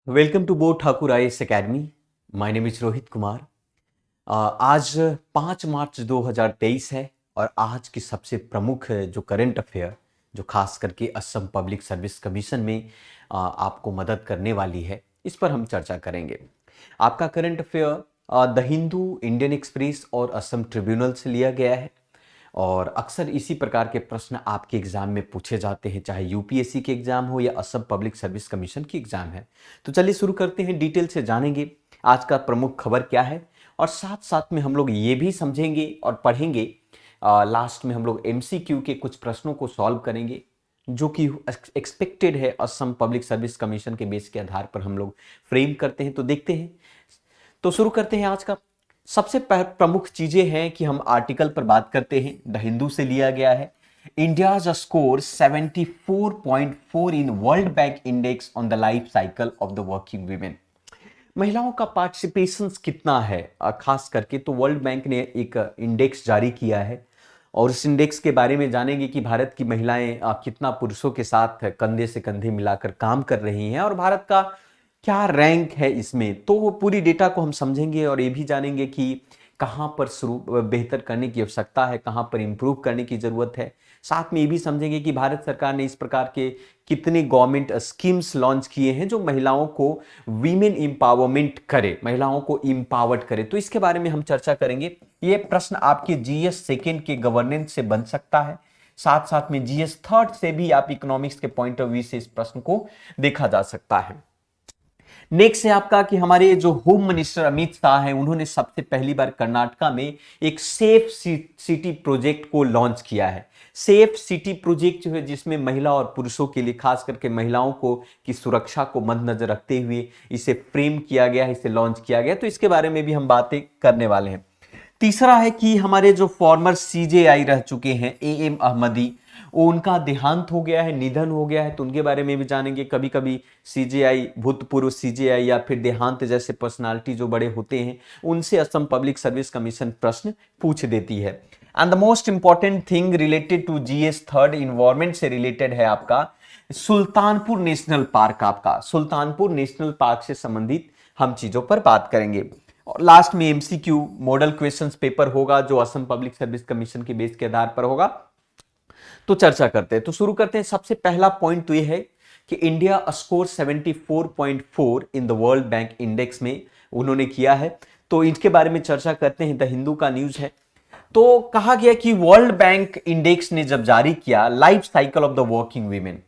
Welcome to बोथ Thakur IAS academy. My name is Rohit Kumar. आज 5 मार्च 2023 है और आज की सबसे प्रमुख जो करंट अफेयर जो खास करके असम पब्लिक सर्विस कमीशन में आपको मदद करने वाली है, इस पर हम चर्चा करेंगे। आपका current affair the Hindu, Indian express और असम ट्रिब्यूनल से लिया गया है और अक्सर इसी प्रकार के प्रश्न आपके एग्जाम में पूछे जाते हैं, चाहे यूपीएससी के एग्जाम हो या असम पब्लिक सर्विस कमीशन की एग्जाम है। तो चलिए शुरू करते हैं, डिटेल से जानेंगे आज का प्रमुख खबर क्या है और साथ साथ में हम लोग ये भी समझेंगे और पढ़ेंगे। लास्ट में हम लोग एमसीक्यू के कुछ प्रश्नों को सॉल्व करेंगे जो कि एक्सपेक्टेड है असम पब्लिक सर्विस कमीशन के बेस के आधार पर हम लोग फ्रेम करते हैं। तो देखते हैं, तो शुरू करते हैं। आज का सबसे प्रमुख चीजें हैं कि हम आर्टिकल पर बात करते हैं, द हिंदू से लिया गया है। India's score 74.4 in world bank index on the life cycle of the working women. महिलाओं का पार्टिसिपेशन कितना है खास करके, तो वर्ल्ड बैंक ने एक इंडेक्स जारी किया है और इस इंडेक्स के बारे में जानेंगे कि भारत की महिलाएं कितना पुरुषों के साथ कंधे से कंधे मिलाकर काम कर रही हैं और भारत का क्या रैंक है इसमें। तो वो पूरी डेटा को हम समझेंगे और ये भी जानेंगे कि कहाँ पर शुरू बेहतर करने की आवश्यकता है, कहाँ पर इम्प्रूव करने की ज़रूरत है। साथ में ये भी समझेंगे कि भारत सरकार ने इस प्रकार के कितने गवर्नमेंट स्कीम्स लॉन्च किए हैं जो महिलाओं को वीमेन एम्पावरमेंट करे, महिलाओं को एम्पावर्ड करे। तो इसके बारे में हम चर्चा करेंगे। ये प्रश्न आपके जीएस सेकेंड के गवर्नेंस से बन सकता है, साथ साथ में जीएस थर्ड से भी आप इकोनॉमिक्स के पॉइंट ऑफ व्यू से इस प्रश्न को देखा जा सकता है। नेक्स्ट है आपका कि हमारे जो होम मिनिस्टर अमित शाह हैं, उन्होंने सबसे पहली बार कर्नाटका में एक सेफ सिटी प्रोजेक्ट को लॉन्च किया है। सेफ सिटी प्रोजेक्ट जो है जिसमें महिला और पुरुषों के लिए, खास करके महिलाओं को की सुरक्षा को मद्देनजर रखते हुए इसे फ्रेम किया गया है, इसे लॉन्च किया गया। तो इसके बारे में भी हम बातें करने वाले हैं। तीसरा है कि हमारे जो फॉर्मर सीजेआई रह चुके हैं एएम अहमदी, वो उनका देहांत हो गया है, निधन हो गया है। तो उनके बारे में भी जानेंगे। कभी कभी सीजेआई, भूतपूर्व सीजेआई या फिर देहांत जैसे पर्सनालिटी जो बड़े होते हैं, उनसे असम पब्लिक सर्विस कमीशन प्रश्न पूछ देती है। And the most important thing related to GS third environment से रिलेटेड है आपका सुल्तानपुर नेशनल पार्क। आपका सुल्तानपुर नेशनल पार्क से संबंधित हम चीजों पर बात करेंगे और लास्ट में एमसीक्यू मॉडल क्वेश्चंस पेपर होगा जो असम पब्लिक सर्विस कमीशन के बेस के आधार पर होगा। तो चर्चा करते हैं, तो शुरू करते हैं। सबसे पहला पॉइंट तो ये है कि India score 74.4 in the world bank index में उन्होंने किया है। तो इसके बारे में चर्चा करते हैं। द हिंदू का न्यूज है। तो कहा गया कि वर्ल्ड बैंक इंडेक्स ने जब जारी किया life cycle of the working women,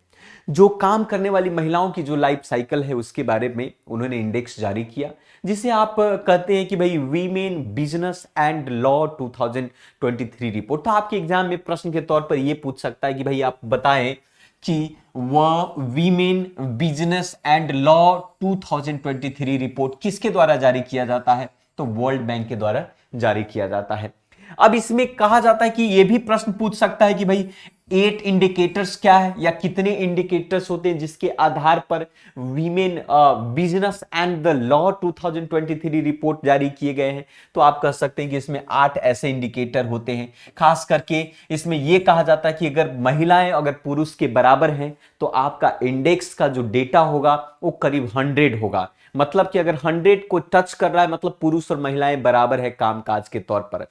जो काम करने वाली महिलाओं की जो लाइफ साइकिल है उसके बारे में उन्होंने इंडेक्स जारी किया, जिसे आप कहते हैं कि भाई women business and law 2023 report. तो आपके एग्जाम में प्रश्न के तौर पर यह पूछ सकता है कि भाई आप बताएं कि वह women business and law 2023 report किसके द्वारा जारी किया जाता है। तो वर्ल्ड बैंक के द्वारा जारी किया जाता है। अब इसमें कहा जाता है कि यह भी प्रश्न पूछ सकता है कि भाई 8 इंडिकेटर्स क्या है या कितने इंडिकेटर्स होते हैं जिसके आधार पर women business and the law 2023 report जारी किए गए हैं। तो आप कह सकते हैं कि इसमें 8 ऐसे इंडिकेटर होते हैं। खास करके इसमें यह कहा जाता है कि अगर महिलाएं अगर पुरुष के बराबर हैं तो आपका इंडेक्स का जो डेटा होगा वो करीब 100 होगा। मतलब कि अगर 100 को टच कर रहा है मतलब पुरुष और महिलाएं बराबर है कामकाज के तौर पर।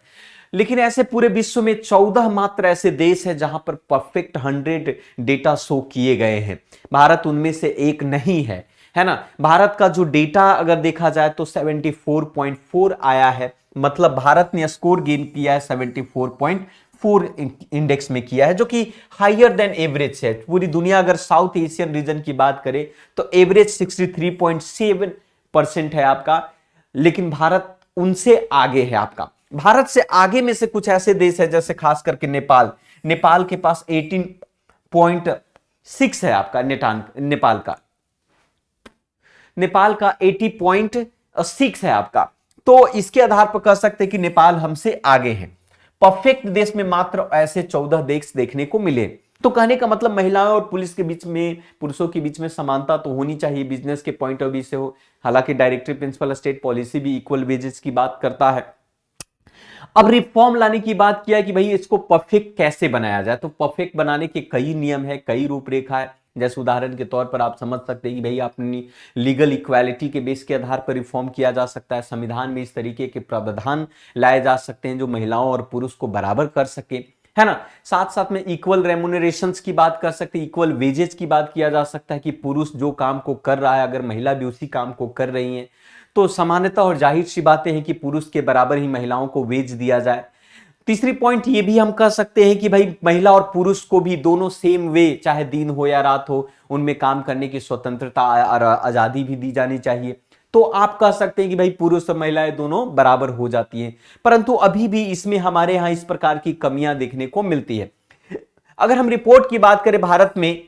लेकिन ऐसे पूरे विश्व में 14 मात्र ऐसे देश हैं जहां पर परफेक्ट 100 डेटा शो किए गए हैं। भारत उनमें से एक नहीं है, है ना। भारत का जो डेटा अगर देखा जाए तो 74.4 आया है। मतलब भारत ने स्कोर गेन किया है 74.4 इंडेक्स में किया है, जो कि हायर देन एवरेज है। पूरी दुनिया अगर साउथ एशियन रीजन की बात करें तो एवरेज 63.7% है आपका, लेकिन भारत उनसे आगे है। आपका भारत से आगे में से कुछ ऐसे देश है जैसे खास करके नेपाल। नेपाल के पास 18.6 है आपका नेपाल का 80.6 है आपका। तो इसके आधार पर कह सकते हैं कि नेपाल हमसे आगे है। परफेक्ट देश में मात्र ऐसे 14 देश देखने को मिले। तो कहने का मतलब महिलाओं और पुलिस के बीच में, पुरुषों के बीच में समानता तो होनी चाहिए बिजनेस के पॉइंट ऑफ व्यू से हो। हालांकि डायरेक्टिव प्रिंसिपल स्टेट पॉलिसी भी इक्वल वेजेस की बात करता है। अब रिफॉर्म लाने की बात किया कि भाई इसको परफेक्ट कैसे बनाया जाए। तो परफेक्ट बनाने के कई नियम है, कई रूपरेखा है। जैसे उदाहरण के तौर पर आप समझ सकते हैं कि भाई अपनी लीगल इक्वालिटी के बेस के आधार पर रिफॉर्म किया जा सकता है, संविधान में इस तरीके के प्रावधान लाए जा सकते हैं जो महिलाओं और पुरुष को बराबर कर सके, है ना। साथ साथ में इक्वल रेम्युनरेशंस की बात कर सकते हैं, इक्वल वेजेस की बात किया जा सकता है कि पुरुष जो काम को कर रहा है अगर महिला भी उसी काम को कर रही है तो समानता और जाहिर सी बातें हैं कि पुरुष के बराबर ही महिलाओं को वेज दिया जाए। तीसरी पॉइंट ये भी हम कह सकते हैं कि भाई महिला और पुरुष को भी दोनों सेम वे, चाहे दिन हो या रात हो, उनमें काम करने की स्वतंत्रता और आजादी भी दी जानी चाहिए। तो आप कह सकते हैं कि भाई पुरुष और महिलाएं दोनों बराबर हो जाती हैं, परंतु अभी भी इसमें हमारे यहां इस प्रकार की कमियां देखने को मिलती है। अगर हम रिपोर्ट की बात करें, भारत में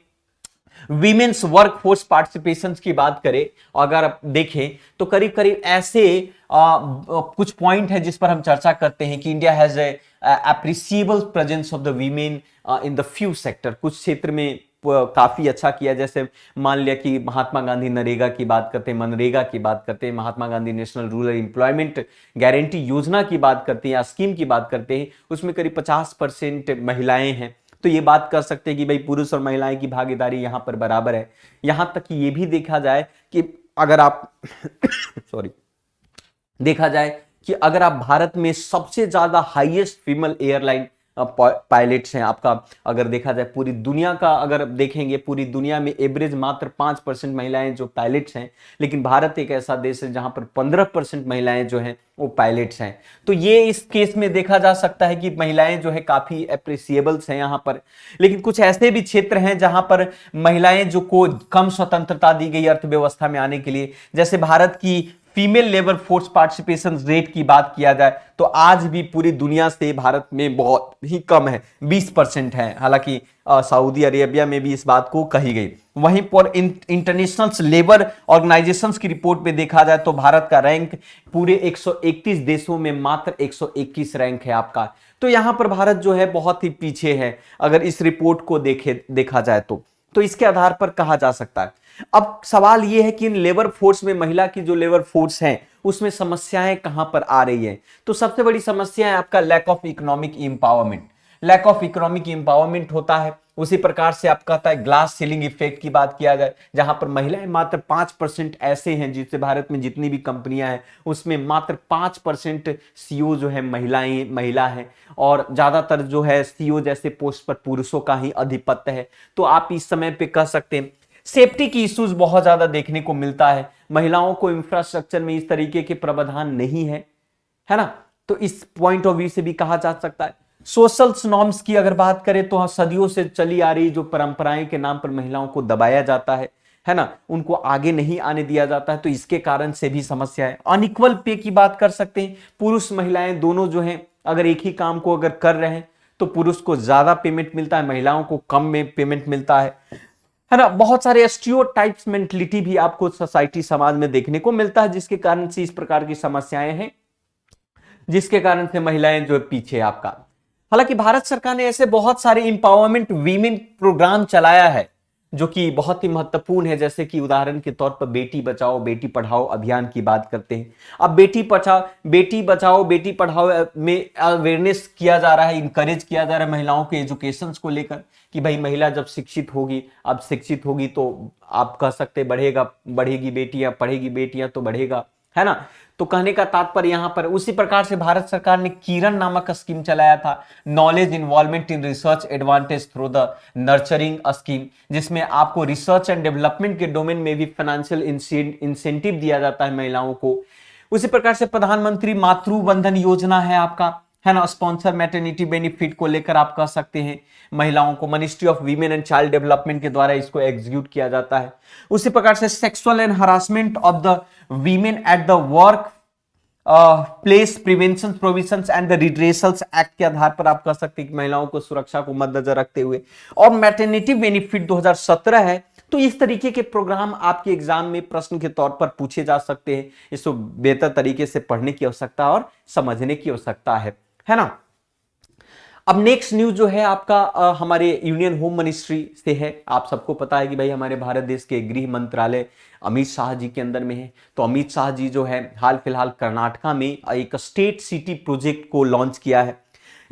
वीमेन्स वर्कफोर्स पार्टिसिपेशन की बात करें, अगर आप देखें तो करीब करीब ऐसे कुछ पॉइंट है जिस पर हम चर्चा करते हैं कि India has appreciable presence of the women in the few sector. कुछ क्षेत्र में काफी अच्छा किया, जैसे मान लिया कि महात्मा गांधी नरेगा की बात करते हैं, मनरेगा की बात करते हैं, Mahatma Gandhi national rural employment guarantee Yojana की बात करते हैं या स्कीम की बात करते हैं, उसमें करीब 50% महिलाएं हैं। तो ये बात कर सकते हैं कि भाई पुरुष और महिलाएं की भागीदारी यहां पर बराबर है। यहां तक कि ये भी देखा जाए कि अगर आप सॉरी देखा जाए कि अगर आप भारत में सबसे ज्यादा हाईएस्ट फीमेल एयरलाइन पायलट्स हैं आपका, अगर देखा जाए पूरी दुनिया का अगर देखेंगे, पूरी दुनिया में एवरेज मात्र 5% महिलाएं जो पायलट्स हैं, लेकिन भारत एक ऐसा देश है जहां पर 15% महिलाएं जो हैं वो पायलट्स हैं। तो ये इस केस में देखा जा सकता है कि महिलाएं जो है काफी अप्रिसिएबल्स हैं यहां पर। लेकिन कुछ ऐसे भी क्षेत्र हैं जहां पर महिलाएं जो को कम स्वतंत्रता दी गई अर्थव्यवस्था में आने के लिए, जैसे भारत की female labour force participation rate की बात किया जाए तो आज भी पूरी दुनिया से भारत में बहुत ही कम है, 20% है। हालांकि सऊदी अरेबिया में भी इस बात को कही गई। वहीं पर इंटरनेशनल लेबर ऑर्गेनाइजेशंस की रिपोर्ट में देखा जाए तो भारत का रैंक पूरे 131 देशों में मात्र 121 रैंक है आपका। तो यहां पर भारत जो है बहुत ही पीछे है अगर इस रिपोर्ट को देखा जाए तो इसके आधार पर कहा जा सकता है। अब सवाल यह है कि इन लेबर फोर्स में महिला की जो लेबर फोर्स है उसमें समस्याएं कहां पर आ रही है। तो सबसे बड़ी समस्या है आपका lack of economic empowerment. Lack of economic empowerment होता है। उसी प्रकार से आप कहता है ग्लास सीलिंग इफेक्ट की बात किया जाए, जहां पर महिलाएं मात्र 5% ऐसे हैं, जिससे भारत में जितनी भी कंपनियां हैं उसमें मात्र 5% सीईओ जो है महिला है, और ज्यादातर जो है सीईओ जैसे पोस्ट पर पुरुषों का ही आधिपत्य है। तो आप इस समय पे कह सकते हैं सेफ्टी की इश्यूज बहुत ज्यादा देखने को मिलता है। महिलाओं को इंफ्रास्ट्रक्चर में इस तरीके के प्रावधान नहीं है ना। तो इस पॉइंट ऑफ व्यू से भी कहा जा सकता है। सोशल नॉर्म्स की अगर बात करें तो सदियों से चली आ रही जो परंपराएं के नाम पर महिलाओं को दबाया जाता है ना, उनको आगे नहीं आने दिया जाता है, तो इसके कारण से भी समस्या है। अनइक्वल पे की बात कर सकते हैं। पुरुष महिलाएं दोनों जो हैं अगर एक ही काम को अगर कर रहे हैं तो पुरुष को ज्यादा पेमेंट मिलता है, महिलाओं को कम में पेमेंट मिलता है ना। बहुत सारे स्टीरियोटाइप्स मेंटलिटी भी आपको सोसाइटी समाज में देखने को मिलता है, जिसके कारण से इस प्रकार की समस्याएं हैं, जिसके कारण से महिलाएं जो पीछे आपका। हालांकि भारत सरकार ने ऐसे बहुत सारे इंपावरमेंट वीमेन प्रोग्राम चलाया है जो कि बहुत ही महत्वपूर्ण है, जैसे कि उदाहरण के तौर पर बेटी बचाओ बेटी पढ़ाओ अभियान की बात करते हैं। अब बेटी बचाओ बेटी पढ़ाओ में अवेयरनेस किया जा रहा है, इंकरेज किया जा रहा है महिलाओं के एजुकेशन को लेकर कि भाई महिला जब शिक्षित होगी, अब शिक्षित होगी तो आप कह सकते बढ़ेगी बेटियां, पढ़ेगी बेटियां तो बढ़ेगा, है ना। तो कहने का तात्पर्य यहां पर उसी प्रकार से भारत सरकार ने किरण नामक स्कीम चलाया था, knowledge involvement in research advantage through the nurturing scheme, जिसमें आपको रिसर्च एंड डेवलपमेंट के डोमेन में भी फाइनेंशियल इंसेंटिव दिया जाता है महिलाओं को। उसी प्रकार से प्रधानमंत्री मातृ बंधन योजना है आपका, है ना, स्पॉन्सर मैटरनिटी बेनिफिट को लेकर आप कह सकते हैं महिलाओं को ministry of women and child development के द्वारा इसको एग्जीक्यूट किया जाता है। उसी प्रकार से sexual and harassment of the women at the work place prevention provisions and the redressals act के आधार पर आप कह सकते हैं कि महिलाओं को सुरक्षा को मद्देनजर रखते हुए, और मैटरनिटी बेनिफिट 2017 है। तो इस तरीके के प्रोग्राम आपके एग्जाम में प्रश्न के तौर पर पूछे जा सकते हैं। इसको बेहतर तरीके से पढ़ने की आवश्यकता और समझने की आवश्यकता है ना। अब नेक्स्ट न्यूज जो है आपका हमारे यूनियन होम मिनिस्ट्री से है। आप सबको पता है कि भाई हमारे भारत देश के गृह मंत्रालय अमित शाह जी के अंदर में है। तो अमित शाह जी जो है हाल फिलहाल कर्नाटका में एक स्टेट सिटी प्रोजेक्ट को लॉन्च किया है।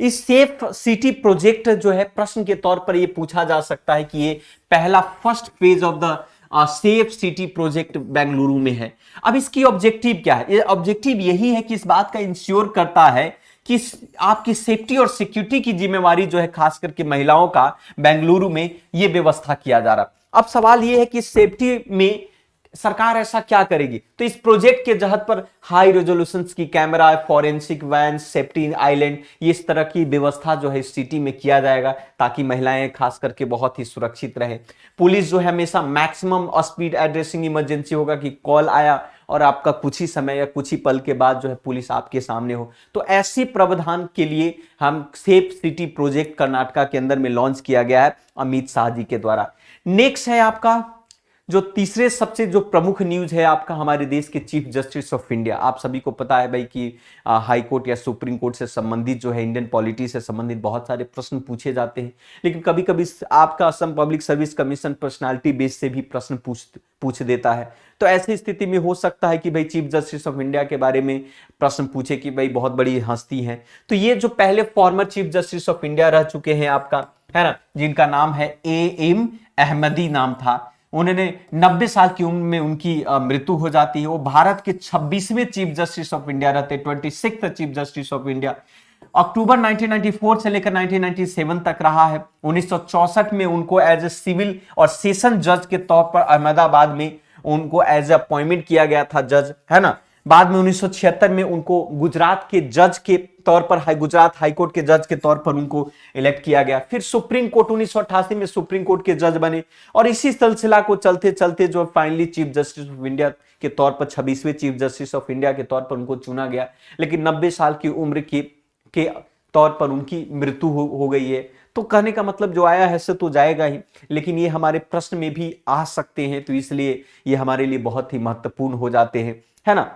इस सेफ सिटी प्रोजेक्ट जो है प्रश्न के तौर पर ये पूछा जा सकता है कि ये पहला first phase of the safe city project Bengaluru में है। अब इसकी ऑब्जेक्टिव क्या है? ये ऑब्जेक्टिव यही है कि इस बात का इंश्योर करता है कि आपकी सेफ्टी और सिक्योरिटी की जिम्मेवारी जो है खास करके महिलाओं का बेंगलुरु में ये व्यवस्था किया जा रहा है। अब सवाल ये है कि सेफ्टी में सरकार ऐसा क्या करेगी? तो इस प्रोजेक्ट के तहत पर हाई रेजोल्यूशन की camera, forensic van, safety island, ये इस तरह की व्यवस्था जो है इस सिटी में किया जाएगा ताकि महिलाएं खास करके बहुत ही सुरक्षित रहे। पुलिस जो है हमेशा मैक्सिमम स्पीड एड्रेसिंग इमरजेंसी होगा कि कॉल आया और आपका कुछ ही समय या कुछ ही पल के बाद जो है पुलिस आपके सामने हो। तो ऐसी प्रावधान के लिए हम सेफ सिटी प्रोजेक्ट कर्नाटका के अंदर में लॉन्च किया गया है अमित शाह जी के द्वारा। नेक्स्ट है आपका जो तीसरे सबसे जो प्रमुख न्यूज है आपका हमारे देश के चीफ जस्टिस ऑफ इंडिया। आप सभी को पता है भाई कि हाई कोर्ट या सुप्रीम कोर्ट से संबंधित जो है इंडियन पॉलिटी से संबंधित बहुत सारे प्रश्न पूछे जाते हैं, लेकिन कभी कभी आपका Assam public service commission personality base से भी प्रश्न पूछ देता है। तो ऐसी स्थिति में हो सकता है कि भाई चीफ जस्टिस ऑफ इंडिया के बारे में प्रश्न पूछे कि भाई बहुत बड़ी हस्ती है। तो ये जो पहले former chief justice of India रह चुके हैं आपका, है ना, जिनका नाम है एएम अहमदी नाम था, उन्होंने 90 साल की उम्र में उनकी मृत्यु हो जाती है। वो भारत के 26वें चीफ जस्टिस ऑफ इंडिया रहते, 26th chief justice of India. अक्टूबर 1994 से लेकर 1997 तक रहा है। 1964 में उनको एज ए सिविल और सेशन जज के तौर पर अहमदाबाद में उनको एज ए अपॉइंटमेंट किया गया था जज, है ना। बाद में 1976 में उनको गुजरात के जज के तौर पर गुजरात हाईकोर्ट के जज के तौर पर उनको इलेक्ट किया गया। फिर सुप्रीम कोर्ट 1988 में सुप्रीम कोर्ट के जज बने और इसी सिलसिला को चलते चलते जो finally chief justice of India के तौर पर 26वें चीफ जस्टिस ऑफ इंडिया के तौर पर उनको चुना गया। लेकिन 90 साल की उम्र के तौर पर उनकी मृत्यु हो गई है। तो कहने का मतलब जो आया है सो तो जाएगा ही, लेकिन ये हमारे प्रश्न में भी आ सकते हैं, तो इसलिए ये हमारे लिए बहुत ही महत्वपूर्ण हो जाते हैं, है ना।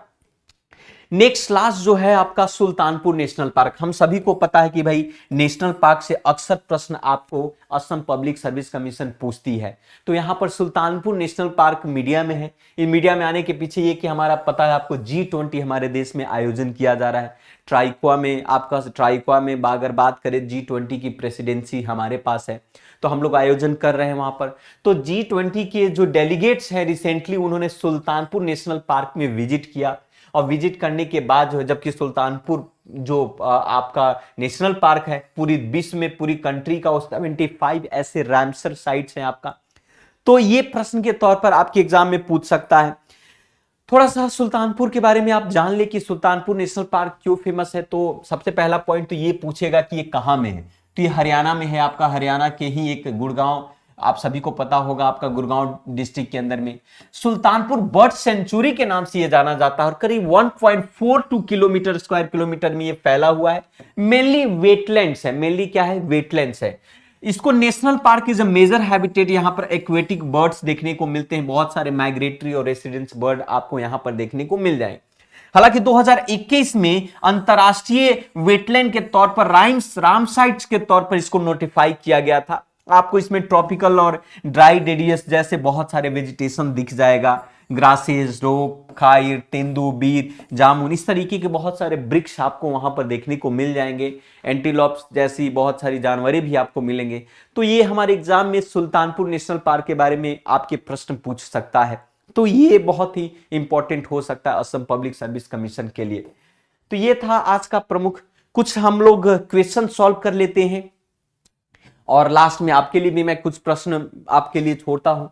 नेक्स्ट लास्ट जो है आपका सुल्तानपुर नेशनल पार्क। हम सभी को पता है कि भाई नेशनल पार्क से अक्सर प्रश्न आपको असम पब्लिक सर्विस कमीशन पूछती है। तो यहां पर सुल्तानपुर नेशनल पार्क मीडिया में है। इन मीडिया में आने के पीछे ये कि हमारा पता है आपको G20 हमारे देश में आयोजन किया जा रहा है। ट्राइक्वा में अगर बात करें G20 की प्रेसिडेंसी हमारे पास है, तो हम लोग आयोजन कर रहे हैं वहां पर। तो G20 के जो डेलीगेट्स हैं रिसेंटली उन्होंने सुल्तानपुर नेशनल पार्क में विजिट किया और विजिट करने के बाद जो है, जबकि सुल्तानपुर जो आपका नेशनल पार्क है पूरी विश्व में पूरी कंट्री का 75 ऐसे रामसर साइट्स हैं आपका। तो ये प्रश्न के तौर पर आपके एग्जाम में पूछ सकता है। थोड़ा सा सुल्तानपुर के बारे में आप जान ले कि सुल्तानपुर नेशनल पार्क क्यों फेमस है। तो सबसे पहला पॉइंट तो ये पूछेगा कि ये कहां में है। तो ये हरियाणा में है आपका, हरियाणा के ही एक गुड़गांव, आप सभी को पता होगा आपका गुड़गांव डिस्ट्रिक्ट के अंदर में सुल्तानपुर बर्ड सेंचुरी के नाम से यह जाना जाता है और करीब 1.42 किलोमीटर स्क्वायर किलोमीटर में यह फैला हुआ है। मेनली वेटलैंड्स है, मेनली क्या है, वेटलैंड्स है। इसको national park is a major habitat. यहां पर एक्वेटिक बर्ड्स देखने को मिलते हैं, बहुत सारे माइग्रेटरी और रेसिडेंस बर्ड आपको यहां पर देखने को मिल जाएंगे। हालांकि 2021 में अंतरराष्ट्रीय वेटलैंड के तौर पर रामसाइट्स के तौर पर इसको नोटिफाई किया गया था। आपको इसमें ट्रॉपिकल और ड्राई डेडियस जैसे बहुत सारे वेजिटेशन दिख जाएगा, ग्रासेस, रोप, खाइर, तेंदू, बीर, जामुन, इस तरीके के बहुत सारे वृक्ष आपको वहां पर देखने को मिल जाएंगे। एंटीलोप्स जैसी बहुत सारी जानवरें भी आपको मिलेंगे। तो ये हमारे एग्जाम में सुल्तानपुर नेशनल पार्क के बारे में आपके प्रश्न पूछ सकता है। तो ये बहुत ही इंपॉर्टेंट हो सकता है असम पब्लिक सर्विस कमीशन के लिए। तो ये था आज का प्रमुख। कुछ हम लोग क्वेश्चन सॉल्व कर लेते हैं और लास्ट में आपके लिए भी मैं कुछ प्रश्न आपके लिए छोड़ता हूं।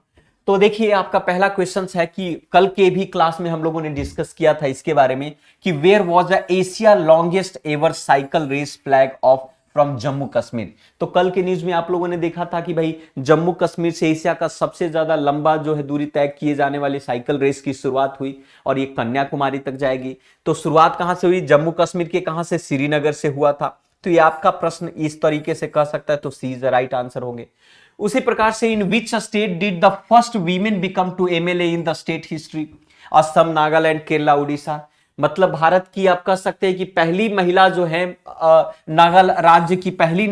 तो देखिए आपका पहला क्वेश्चन है कि कल के भी क्लास में हम लोगों ने डिस्कस किया था इसके बारे में कि where was the Asia longest ever cycle race flag off from Jammu Kashmir. तो कल के न्यूज में आप लोगों ने देखा था कि भाई जम्मू कश्मीर से एशिया का सबसे ज्यादा लंबा जो है दूरी तय किए जाने वाली साइकिल रेस की शुरुआत हुई और ये कन्याकुमारी तक जाएगी। तो शुरुआत कहां से हुई, जम्मू कश्मीर के, कहां से, श्रीनगर से हुआ था। तो ये आपका प्रश्न इस तरीके से कह सकता है, तो C is the right answer होंगे। उसी प्रकार से in which state did the first women become to MLA in the state history. Assam, Nagaland, Kerala, Orissa. मतलब भारत की आप कह सकते हैं कि पहली महिला जो है नागालैंड राज्य की पहली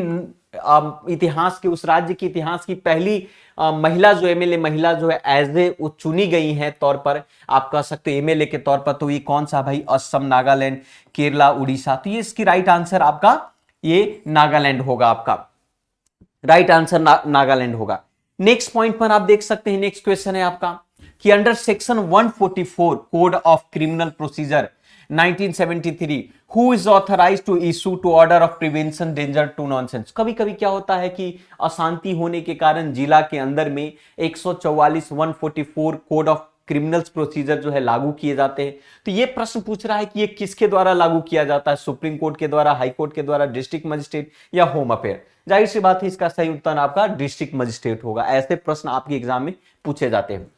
इतिहास के उस राज्य के इतिहास की पहली महिला जो एमएलए महिला जो है एज ए चुनी गई है तौर पर आप कह सकते हैं एमएलए के तौर पर। तो ये कौन सा भाई, असम, नागालैंड, केरला, उड़ीसा। तो ये इसकी राइट आंसर आपका ये नागालैंड होगा आपका, राइट आंसर नागालैंड होगा। नेक्स्ट पॉइंट पर आप देख सकते हैं, नेक्स्ट क्वेश्चन है आपका कि under section 144 code of criminal procedure 1973 who is authorised to issue to order of prevention danger to nonsense. कभी कभी क्या होता है कि अशांति होने के कारण जिला के अंदर में 144 144 कोड ऑफ क्रिमिनल्स प्रोसीजर जो है लागू किए जाते हैं। तो ये प्रश्न पूछ रहा है कि ये किसके द्वारा लागू किया जाता है, सुप्रीम कोर्ट के द्वारा, हाई कोर्ट के द्वारा, डिस्ट्रिक्ट मजिस्ट्रेट या होम अफेयर। जाहिर सी बात है इसका सही उत्तर आपका डिस्ट्रिक्ट मजिस्ट्रेट होगा। ऐसे प्रश्न आपके एग्जाम में पूछे जाते हैं।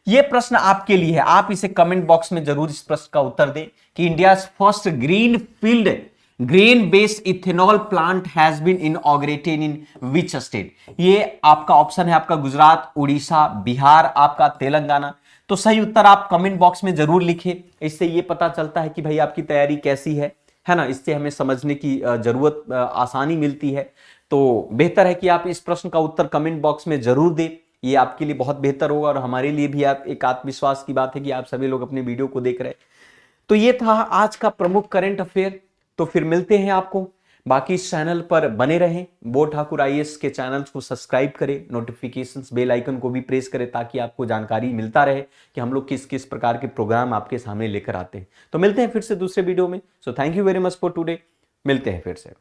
ये प्रश्न आपके लिए है, आप इसे कमेंट बॉक्स में जरूर इस प्रश्न का उत्तर दें कि India first green field grain based ethanol plant has been inaugurated in which state. ये आपका ऑप्शन है आपका गुजरात, उड़ीसा, बिहार, आपका तेलंगाना। तो सही उत्तर आप कमेंट बॉक्स में जरूर लिखें। इससे ये पता चलता है कि भाई आपकी तैयारी कैसी है ना। इससे हमें समझने की जरूरत आसानी मिलती है। तो बेहतर है कि आप इस प्रश्न का उत्तर कमेंट बॉक्स में जरूर दें, ये आपके लिए बहुत बेहतर होगा और हमारे लिए भी आप एक आत्मविश्वास की बात है कि आप सभी लोग अपने वीडियो को देख रहे हैं। तो ये था आज का प्रमुख करंट अफेयर। तो फिर मिलते हैं आपको, बाकी इस चैनल पर बने रहें, बोध ठाकुर आईएएस के चैनल को सब्सक्राइब करें, नोटिफिकेशंस बेल आइकन को भी प्रेस करें ताकि आपको जानकारी मिलता रहे कि हम लोग किस किस प्रकार के प्रोग्राम आपके सामने लेकर आते हैं। तो मिलते हैं फिर से दूसरे वीडियो में। So thank you very much for today, मिलते हैं फिर से।